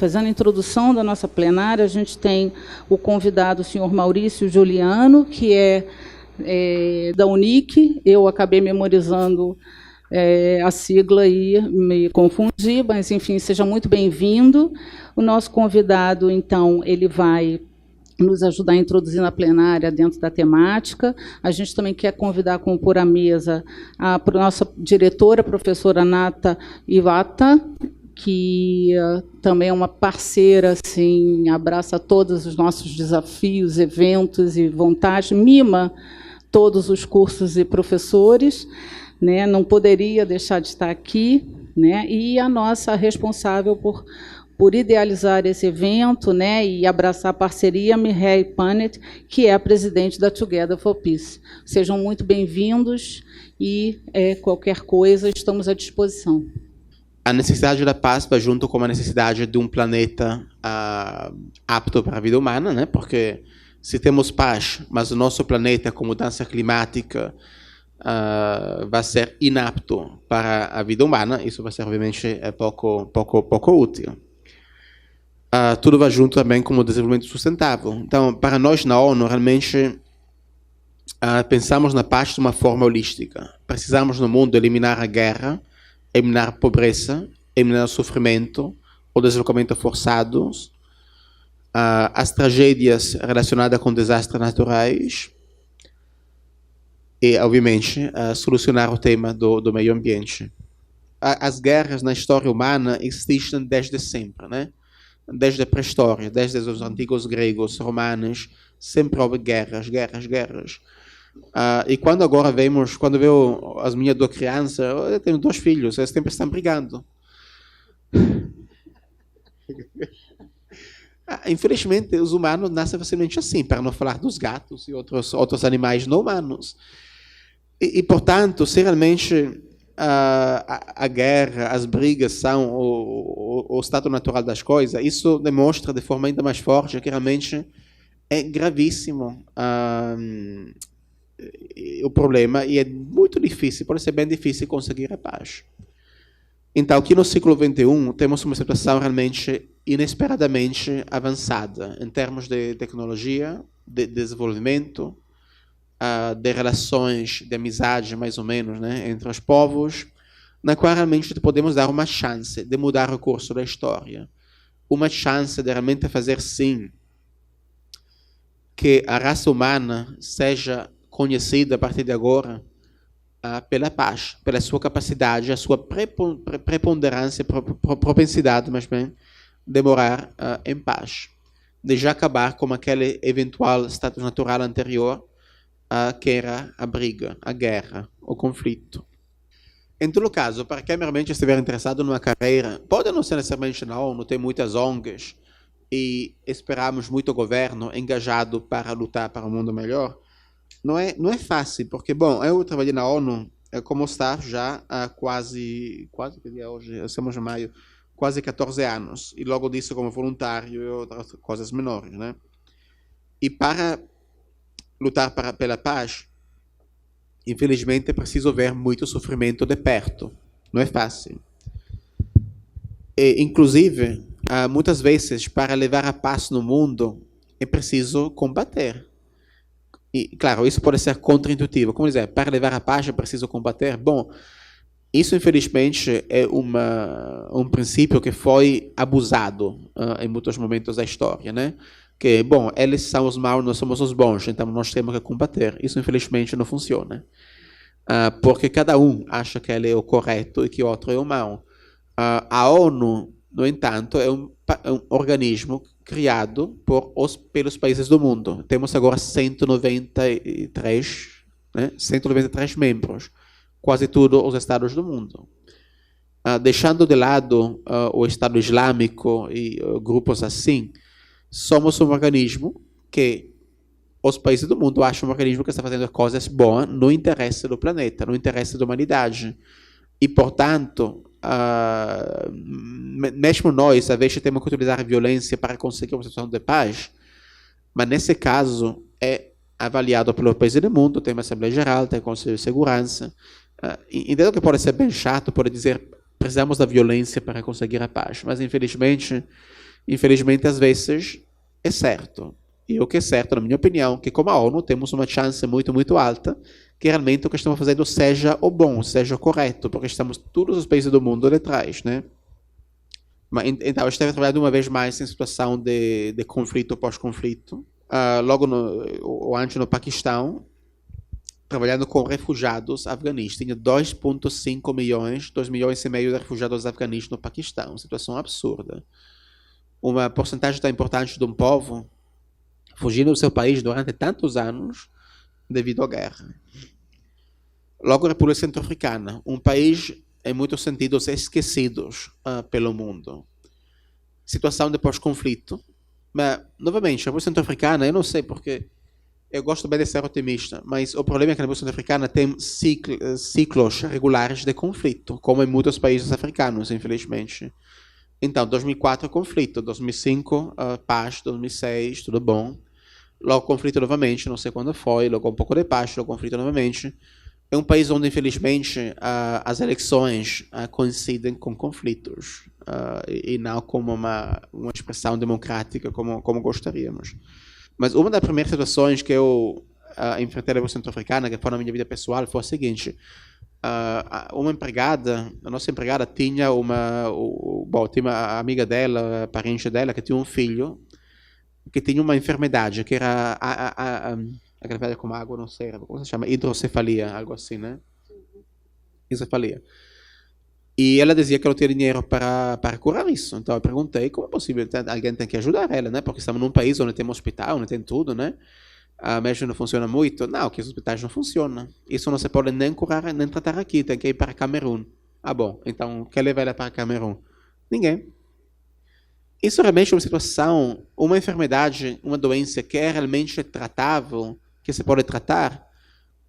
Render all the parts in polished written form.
fazendo a introdução da nossa plenária, a gente tem o convidado, o senhor Maurício Juliano, que é da UNIC. Eu acabei memorizando a sigla e me confundi, mas, enfim, seja muito bem-vindo. O nosso convidado, então, ele vai nos ajudar a introduzir na plenária dentro da temática. A gente também quer convidar, como por a mesa, a nossa diretora, a professora Nata Ivata, que também é uma parceira, assim, abraça todos os nossos desafios, eventos e vontades, mima todos os cursos e professores, né? Não poderia deixar de estar aqui, né? E a nossa responsável por idealizar esse evento, né, e abraçar a parceria, Mireille Panet, que é a presidente da Together for Peace. Sejam muito bem-vindos e, qualquer coisa, estamos à disposição. A necessidade da paz vai junto com a necessidade de um planeta apto para a vida humana, né? Porque se temos paz, mas o nosso planeta com mudança climática vai ser inapto para a vida humana, isso vai ser, obviamente, pouco útil. Tudo vai junto também com o desenvolvimento sustentável. Então, para nós na ONU, realmente, pensamos na paz de uma forma holística. Precisamos no mundo eliminar a guerra, eliminar a pobreza, eliminar o sofrimento, o deslocamento forçados, as tragédias relacionadas com desastres naturais e, obviamente, solucionar o tema do meio ambiente. As guerras na história humana existem desde sempre, né? Desde a pré-história, desde os antigos gregos, romanos, sempre houve guerras. E quando vejo as minhas 2 crianças, eu tenho 2 filhos, eles sempre estão brigando. Infelizmente, os humanos nascem facilmente assim, para não falar dos gatos e outros animais não humanos. E portanto, se realmente a guerra, as brigas são o estado natural das coisas, isso demonstra de forma ainda mais forte que realmente é gravíssimo o problema e é muito difícil, pode ser bem difícil conseguir a paz. Então, aqui no século XXI, temos uma situação realmente inesperadamente avançada em termos de tecnologia, de desenvolvimento, de relações de amizade, mais ou menos, né, entre os povos, na qual realmente podemos dar uma chance de mudar o curso da história. Uma chance de realmente fazer, sim, que a raça humana seja conhecida a partir de agora pela paz, pela sua capacidade, a sua preponderância, propensidade, mas bem, de morar em paz. De já acabar com aquele eventual status natural anterior, que era a briga, a guerra, o conflito. Em todo caso, para quem realmente estiver interessado numa carreira, pode não ser necessariamente na ONU, tem muitas ONGs, e esperamos muito o governo engajado para lutar para um mundo melhor. Não é fácil, porque, bom, eu trabalhei na ONU como staff já há quase que dia é hoje? Estamos em maio, quase 14 anos, e logo disso como voluntário e outras coisas menores, né? E para lutar pela paz, infelizmente é preciso ver muito sofrimento de perto. Não é fácil. E, inclusive, muitas vezes, para levar a paz no mundo, é preciso combater. E, claro, isso pode ser contraintuitivo. Como dizer, para levar a paz é preciso combater? Bom, isso, infelizmente, é um princípio que foi abusado em muitos momentos da história, né? Que, bom, eles são os maus, nós somos os bons, então nós temos que combater. Isso, infelizmente, não funciona. Porque cada um acha que ele é o correto e que o outro é o mau. A ONU, no entanto, é um organismo criado pelos países do mundo. Temos agora 193, né? 193 membros, quase todos os estados do mundo. Deixando de lado o Estado Islâmico e grupos assim, somos um organismo que os países do mundo acham um organismo que está fazendo coisas boas no interesse do planeta, no interesse da humanidade. E, portanto, mesmo nós, às vezes, temos que utilizar a violência para conseguir uma situação de paz, mas, nesse caso, é avaliado pelos países do mundo, tem uma Assembleia Geral, tem Conselho de Segurança. Entendo que pode ser bem chato, pode dizer precisamos da violência para conseguir a paz, mas, infelizmente, Infelizmente, às vezes, é certo. E o que é certo, na minha opinião, que como a ONU temos uma chance muito, muito alta que realmente o que estamos fazendo seja o bom, seja o correto, porque estamos todos os países do mundo detrás, né? Mas, então, eu estava trabalhando uma vez mais em situação de conflito pós-conflito. Logo ou antes no Paquistão, trabalhando com refugiados afegãos. Tinha 2,5 milhões, 2 milhões e meio de refugiados afegãos no Paquistão. Situação absurda. Uma porcentagem tão importante de um povo fugindo do seu país durante tantos anos devido à guerra. Logo, a República Centro-Africana, um país, em muitos sentidos, esquecido pelo mundo. Situação de pós-conflito. Mas, novamente, a República Centro-Africana, eu não sei porque eu gosto bem de ser otimista, mas o problema é que a República Centro-Africana tem ciclos regulares de conflito, como em muitos países africanos, infelizmente. Então, 2004, conflito. 2005, paz. 2006, tudo bom. Logo, conflito novamente, não sei quando foi. Logo, um pouco de paz, logo, conflito novamente. É um país onde, infelizmente, as eleições coincidem com conflitos e não como uma expressão democrática como gostaríamos. Mas uma das primeiras situações que eu enfrentei na República Centro-Africana, que foi na minha vida pessoal, foi a seguinte. Uma empregada, a nossa empregada tinha tinha uma amiga dela, parente dela, que tinha um filho que tinha uma enfermidade, que era a gravidade com água, não sei, como se chama? Hidrocefalia, algo assim, né? Hidrocefalia. E ela dizia que ela tinha dinheiro para curar isso. Então eu perguntei como é possível, alguém tem que ajudar ela, né? Porque estamos num país onde tem um hospital, onde tem tudo, né? A médica não funciona muito. Não, que os hospitais não funcionam. Isso não se pode nem curar, nem tratar aqui, tem que ir para Camerun. Ah, bom, então quer levar ela para Camerun? Ninguém. Isso realmente é uma situação, uma enfermidade, uma doença que é realmente tratável, que se pode tratar?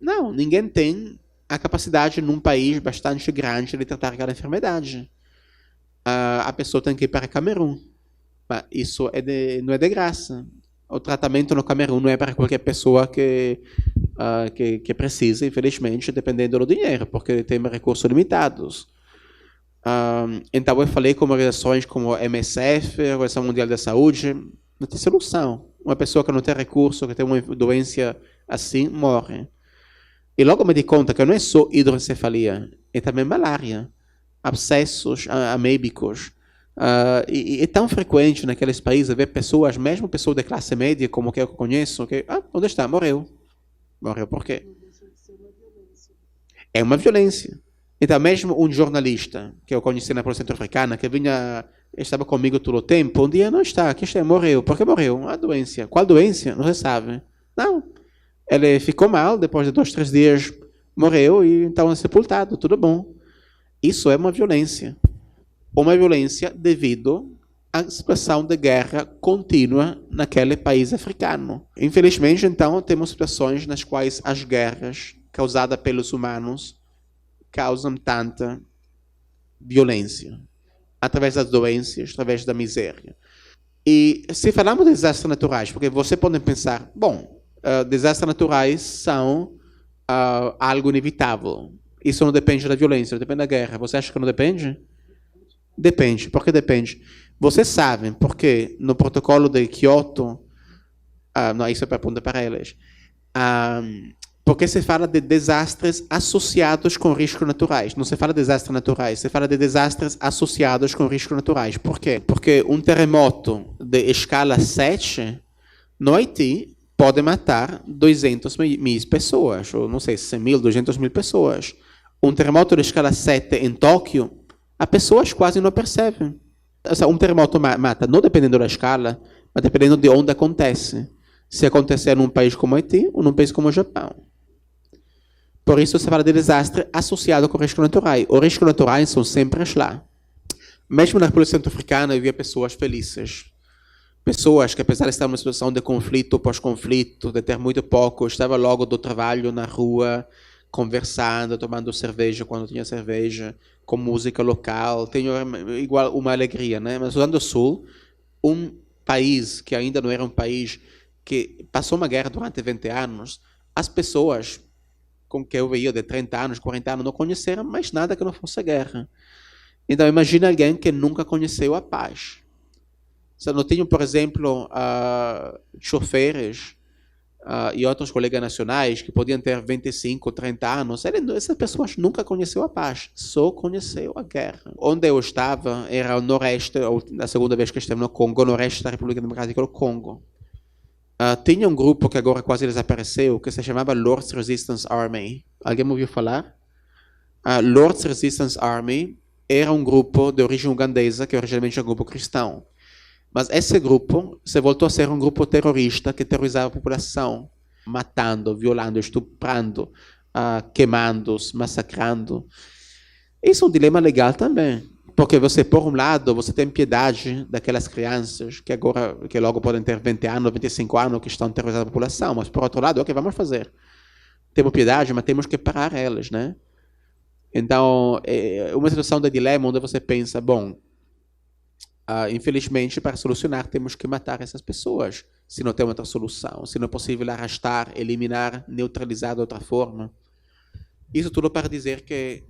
Não, ninguém tem a capacidade num país bastante grande de tratar aquela enfermidade. A pessoa tem que ir para Camerun. Mas isso não é de graça. O tratamento no Camerun não é para qualquer pessoa que precisa, infelizmente, dependendo do dinheiro, porque tem recursos limitados. Então eu falei com organizações como a MSF, a Organização Mundial da Saúde, não tem solução. Uma pessoa que não tem recurso, que tem uma doença assim, morre. E logo me di conta que não é só hidrocefalia, é também malária, abscessos amêbicos. E é tão frequente naqueles países ver pessoas, mesmo pessoas de classe média, como que eu conheço, que, onde está? Morreu. Morreu por quê? É uma violência. Então, mesmo um jornalista que eu conheci na República Centro-Africana, que estava comigo todo o tempo, um dia não está, aqui está, morreu. Por que morreu? A doença. Qual doença? Não se sabe. Não. Ele ficou mal, depois de 2, 3 dias morreu e então é sepultado, tudo bom. Isso é uma violência. Uma violência devido à situação de guerra contínua naquele país africano. Infelizmente, então, temos situações nas quais as guerras causadas pelos humanos causam tanta violência, através das doenças, através da miséria. E se falamos de desastres naturais, porque você pode pensar, bom, desastres naturais são algo inevitável. Isso não depende da violência, depende da guerra. Você acha que não depende? Depende. Por que depende? Vocês sabem porque no protocolo de Kyoto, não, isso é pergunta para eles, porque se fala de desastres associados com riscos naturais. Não se fala de desastres naturais, se fala de desastres associados com riscos naturais. Por quê? Porque um terremoto de escala 7 no Haiti pode matar 200 mil pessoas, ou não sei, 100 mil, 200 mil pessoas. Um terremoto de escala 7 em Tóquio, as pessoas quase não percebem. Um terremoto mata, não dependendo da escala, mas dependendo de onde acontece. Se acontecer num país como Haiti ou num país como o Japão. Por isso se fala de desastre associado com riscos naturais. Os riscos naturais são sempre lá. Mesmo na República Centro-Africana, eu via pessoas felizes. Pessoas que, apesar de estar numa situação de conflito, pós-conflito, de ter muito pouco, estavam logo do trabalho na rua, conversando, tomando cerveja quando tinha cerveja, com música local. Tenho igual uma alegria, né? Mas o Sudão do Sul, um país que ainda não era um país que passou uma guerra durante 20 anos, as pessoas com que eu veia de 30 anos, 40 anos, não conheceram mais nada que não fosse a guerra. Então, imagina alguém que nunca conheceu a paz. Se não tinham, por exemplo, choferes e outros colegas nacionais que podiam ter 25, 30 anos, essas pessoas nunca conheceu a paz, só conheceu a guerra. Onde eu estava era o Noroeste, a segunda vez que estive no Congo, o Noroeste da República Democrática do Congo. Tinha um grupo que agora quase desapareceu, que se chamava Lord's Resistance Army. Alguém me ouviu falar? Lord's Resistance Army era um grupo de origem ugandesa, que originalmente é um grupo cristão. Mas esse grupo se voltou a ser um grupo terrorista que terrorizava a população, matando, violando, estuprando, queimando, massacrando. Isso é um dilema legal também, porque você, por um lado, você tem piedade daquelas crianças que logo podem ter 20 anos, 25 anos, que estão terrorizando a população, mas por outro lado, o que vamos fazer? Temos piedade, mas temos que parar elas, né? Então, é uma situação de dilema onde você pensa, bom, infelizmente, para solucionar, temos que matar essas pessoas, se não tem outra solução, se não é possível arrastar, eliminar, neutralizar de outra forma. Isso tudo para dizer que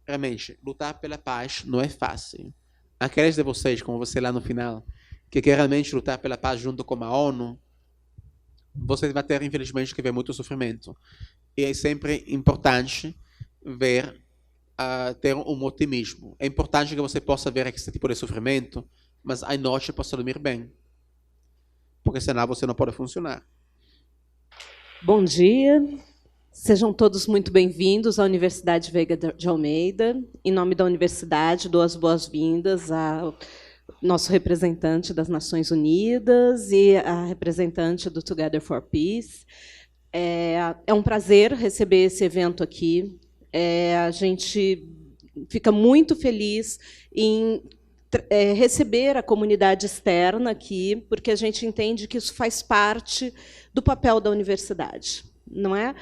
realmente, lutar pela paz não é fácil. Aqueles de vocês, como você lá no final, que quer realmente lutar pela paz junto com a ONU, você vai ter, infelizmente, que ver muito sofrimento. E é sempre importante ver ter um otimismo. É importante que você possa ver esse tipo de sofrimento, mas à noite possa dormir bem. Porque senão você não pode funcionar. Bom dia. Sejam todos muito bem-vindos à Universidade Veiga de Almeida. Em nome da universidade, dou as boas-vindas ao nosso representante das Nações Unidas e a representante do Together for Peace. É um prazer receber esse evento aqui. A gente fica muito feliz em receber a comunidade externa aqui, porque a gente entende que isso faz parte do papel da universidade, não é?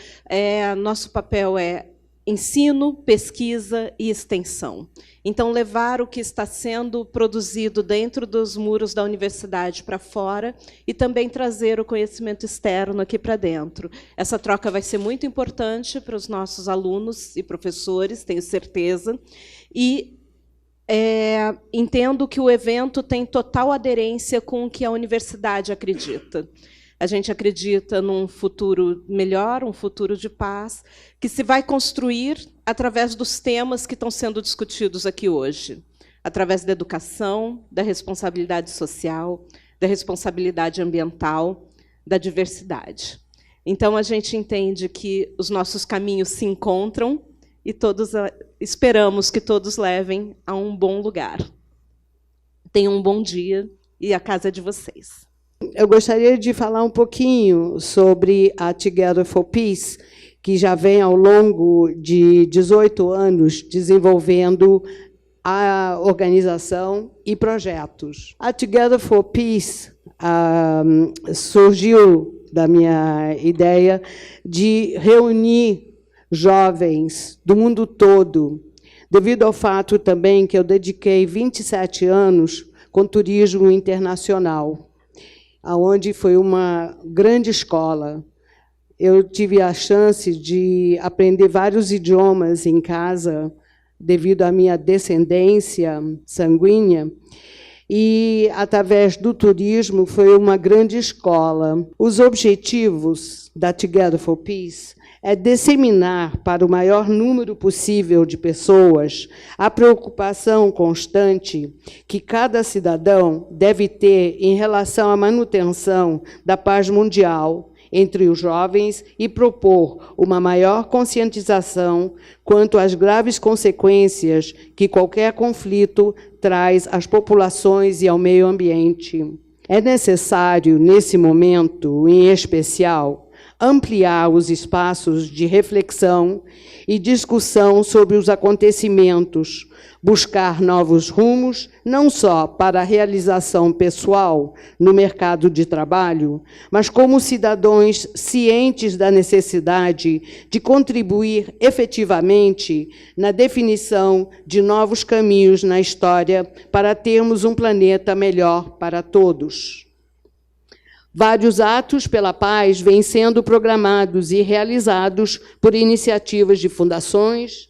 Nosso papel é ensino, pesquisa e extensão. Então, levar o que está sendo produzido dentro dos muros da universidade para fora e também trazer o conhecimento externo aqui para dentro. Essa troca vai ser muito importante para os nossos alunos e professores, tenho certeza. E entendo que o evento tem total aderência com o que a universidade acredita. A gente acredita num futuro melhor, um futuro de paz, que se vai construir através dos temas que estão sendo discutidos aqui hoje, através da educação, da responsabilidade social, da responsabilidade ambiental, da diversidade. Então, a gente entende que os nossos caminhos se encontram e todos esperamos que todos levem a um bom lugar. Tenham um bom dia e a casa é de vocês. Eu gostaria de falar um pouquinho sobre a Together for Peace, que já vem ao longo de 18 anos desenvolvendo a organização e projetos. A Together for Peace surgiu da minha ideia de reunir jovens do mundo todo, devido ao fato também que eu dediquei 27 anos com turismo internacional, onde foi uma grande escola. Eu tive a chance de aprender vários idiomas em casa, devido à minha descendência sanguínea, e, através do turismo, foi uma grande escola. Os objetivos da Together for Peace é disseminar para o maior número possível de pessoas a preocupação constante que cada cidadão deve ter em relação à manutenção da paz mundial entre os jovens e propor uma maior conscientização quanto às graves consequências que qualquer conflito traz às populações e ao meio ambiente. É necessário, nesse momento em especial, ampliar os espaços de reflexão e discussão sobre os acontecimentos, buscar novos rumos, não só para a realização pessoal no mercado de trabalho, mas como cidadãos cientes da necessidade de contribuir efetivamente na definição de novos caminhos na história para termos um planeta melhor para todos. Vários atos pela paz vêm sendo programados e realizados por iniciativas de fundações,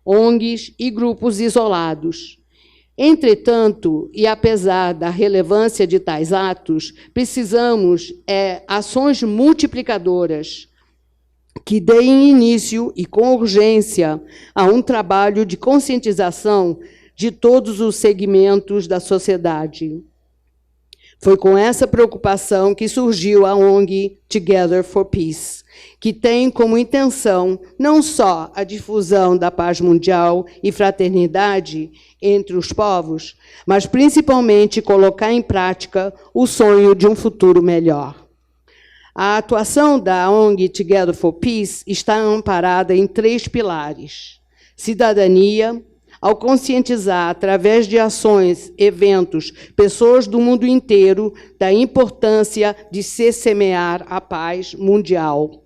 ONGs e grupos isolados. Entretanto, e apesar da relevância de tais atos, precisamos ações multiplicadoras que deem início, e com urgência, a um trabalho de conscientização de todos os segmentos da sociedade. Foi com essa preocupação que surgiu a ONG Together for Peace, que tem como intenção não só a difusão da paz mundial e fraternidade entre os povos, mas principalmente colocar em prática o sonho de um futuro melhor. A atuação da ONG Together for Peace está amparada em 3 pilares: cidadania, ao conscientizar, através de ações, eventos, pessoas do mundo inteiro da importância de se semear a paz mundial.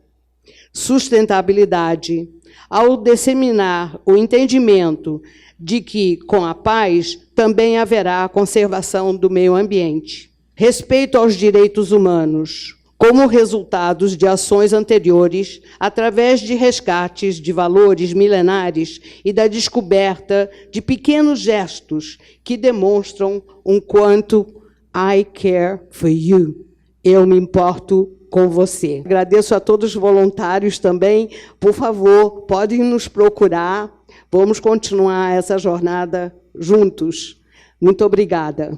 Sustentabilidade, ao disseminar o entendimento de que, com a paz, também haverá a conservação do meio ambiente. Respeito aos direitos humanos, como resultados de ações anteriores, através de resgates de valores milenares e da descoberta de pequenos gestos que demonstram um quanto I care for you. Eu me importo com você. Agradeço a todos os voluntários também. Por favor, podem nos procurar. Vamos continuar essa jornada juntos. Muito obrigada.